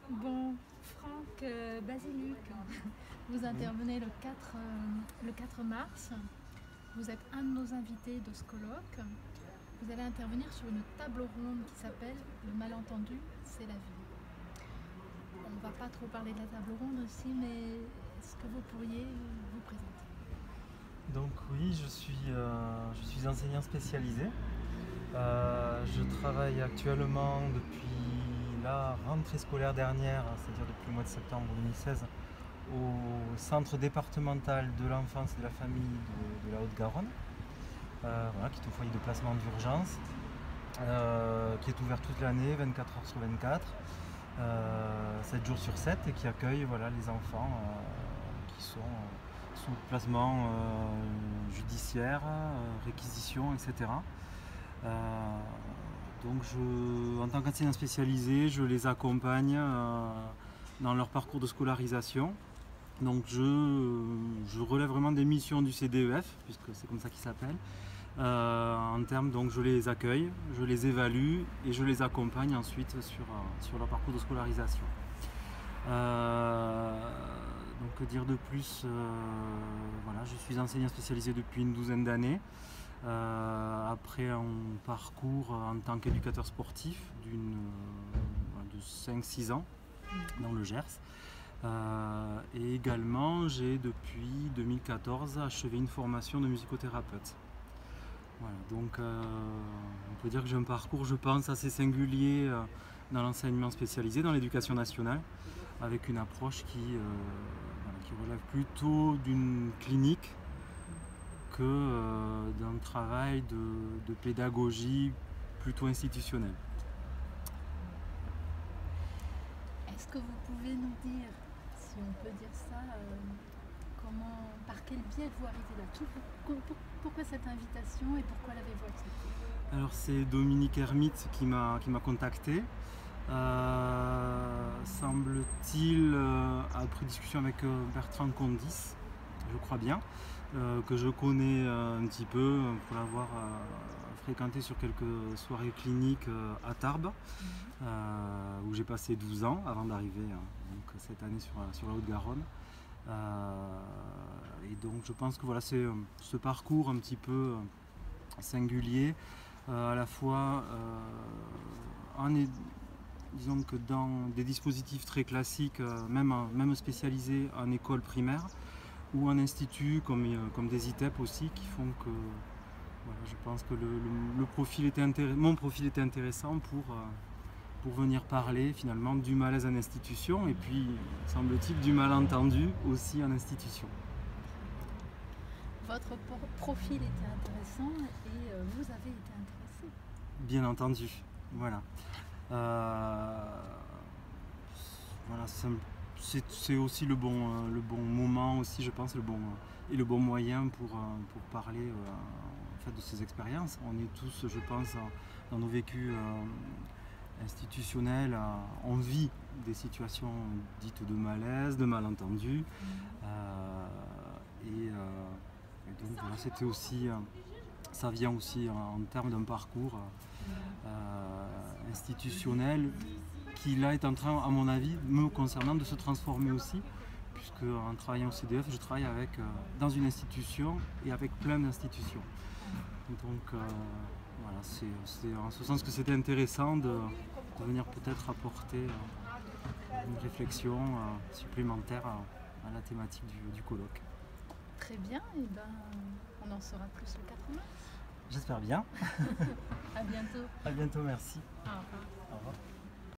Bon, Franck Basilic, vous intervenez le 4 mars. Vous êtes un de nos invités de ce colloque. Vous allez intervenir sur une table ronde qui s'appelle « Le malentendu, c'est la vie ». On ne va pas trop parler de la table ronde aussi, mais est-ce que vous pourriez vous présenter? Donc oui, je suis enseignant spécialisé. Je travaille actuellement depuis la rentrée scolaire dernière, c'est-à-dire depuis le mois de septembre 2016, au centre départemental de l'enfance et de la famille de la Haute-Garonne, voilà, qui est un foyer de placement d'urgence, qui est ouvert toute l'année, 24 heures sur 24, 7 jours sur 7, et qui accueille voilà, les enfants qui sont sous placement judiciaire, réquisition, etc. Donc en tant qu'enseignant spécialisé, je les accompagne dans leur parcours de scolarisation. Donc je relève vraiment des missions du CDEF, puisque c'est comme ça qu'il s'appelle. En termes, donc je les accueille, je les évalue et je les accompagne ensuite sur leur parcours de scolarisation. Donc que dire de plus, voilà, je suis enseignant spécialisé depuis une douzaine d'années. Après un parcours en tant qu'éducateur sportif de 5-6 ans dans le Gers. Et également, j'ai depuis 2014 achevé une formation de musicothérapeute. Voilà, donc on peut dire que j'ai un parcours, je pense, assez singulier dans l'enseignement spécialisé, dans l'éducation nationale, avec une approche qui relève plutôt d'une clinique que d'un travail de pédagogie plutôt institutionnelle. Est-ce que vous pouvez nous dire, si on peut dire ça, par quel biais vous arrivez là? Pourquoi cette invitation et pourquoi l'avez-vous acceptée? Alors c'est Dominique Hermite qui m'a contacté. Semble-t-il, après discussion avec Bertrand Condis, je crois bien, que je connais un petit peu pour l'avoir fréquenté sur quelques soirées cliniques à Tarbes, où j'ai passé 12 ans avant d'arriver donc cette année sur la Haute-Garonne. Et donc je pense que voilà, c'est ce parcours un petit peu singulier, à la fois disons que dans des dispositifs très classiques, même spécialisés en école primaire ou en institut comme des ITEP aussi, qui font que voilà, je pense que mon profil était intéressant pour venir parler finalement du malaise en institution et puis, semble-t-il, du malentendu aussi en institution. Votre profil était intéressant et vous avez été intéressé. Bien entendu, voilà. Voilà, c'est aussi le bon moment aussi, je pense, le bon moyen pour parler en fait, de ces expériences. On est tous, je pense, dans nos vécus institutionnels, on vit des situations dites de malaise, de malentendu. Et donc voilà, c'était aussi, ça vient aussi en termes d'un parcours institutionnel qui là est en train, à mon avis, me concernant, de se transformer aussi, puisque en travaillant au CDF, je travaille dans une institution et avec plein d'institutions. Donc voilà, c'est en ce sens que c'était intéressant de venir peut-être apporter une réflexion supplémentaire à la thématique du colloque. Très bien, et ben on en saura plus le 4 mars. J'espère bien. À bientôt. À bientôt, merci. Au revoir. Au revoir.